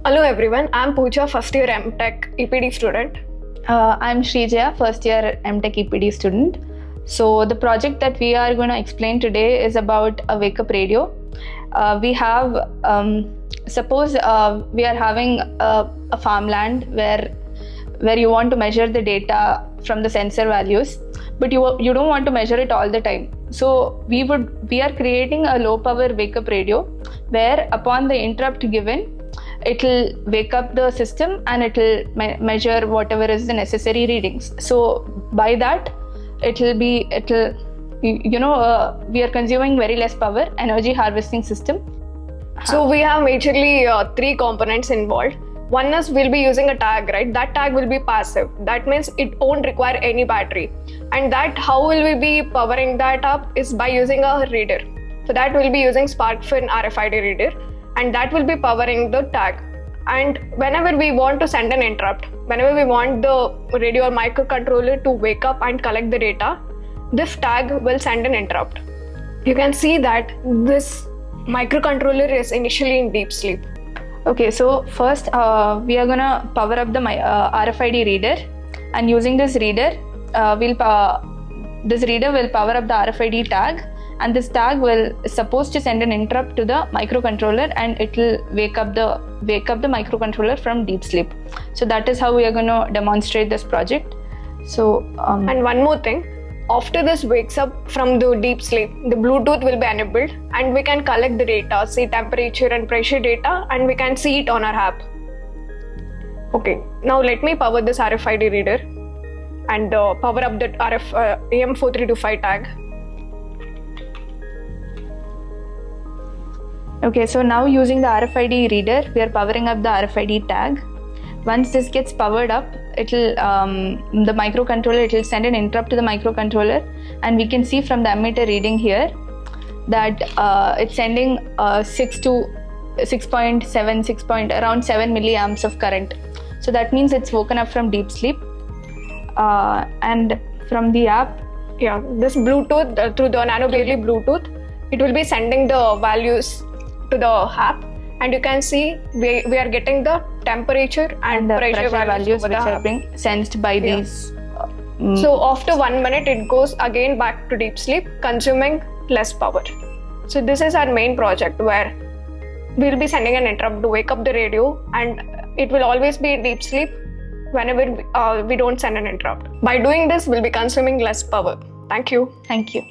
Hello everyone, I'm Pooja, first year MTech EPD student. I'm Srijaya, first year MTech EPD student. So the project that we are going to explain today is about a Wakeup radio. We have, suppose we are having a farmland where you want to measure the data from the sensor values, but you don't want to measure it all the time. So we are creating a low power Wakeup radio where upon the interrupt given, it will wake up the system and it will measure whatever is the necessary readings. So by that, we are consuming very less power, energy harvesting system. So we have majorly three components involved. One is we'll be using a tag, right? That tag will be passive. That means it won't require any battery. And that how will we be powering that up is by using a reader. So that we'll be using SparkFin RFID reader, and that will be powering the tag. And whenever we want to send an interrupt, whenever we want the radio or microcontroller to wake up and collect the data, this tag will send an interrupt. You can see that this microcontroller is initially in deep sleep. Okay, so first we are gonna power up the RFID reader, and using this reader, this reader will power up the RFID tag, and this tag is supposed to send an interrupt to the microcontroller, and it will wake up the microcontroller from deep sleep. So that is how we are going to demonstrate this project. So and one more thing, after this wakes up from the deep sleep, the Bluetooth will be enabled and we can collect the data, see temperature and pressure data, and we can see it on our app. Okay, now let me power this RFID reader and power up the AM4325 tag. Okay, so now using the RFID reader, we are powering up the RFID tag. Once this gets powered up, it will send an interrupt to the microcontroller, and we can see from the ammeter reading here that it's sending around 7 milliamps of current. So that means it's woken up from deep sleep. And from the app, this Bluetooth through the nano barely Bluetooth, it will be sending the values to the app, and you can see we are getting the temperature and the pressure values which are being sensed by these. So after 1 minute, it goes again back to deep sleep, consuming less power. So this is our main project where we'll be sending an interrupt to wake up the radio, and it will always be in deep sleep whenever we don't send an interrupt. By doing this, we'll be consuming less power. Thank you. Thank you.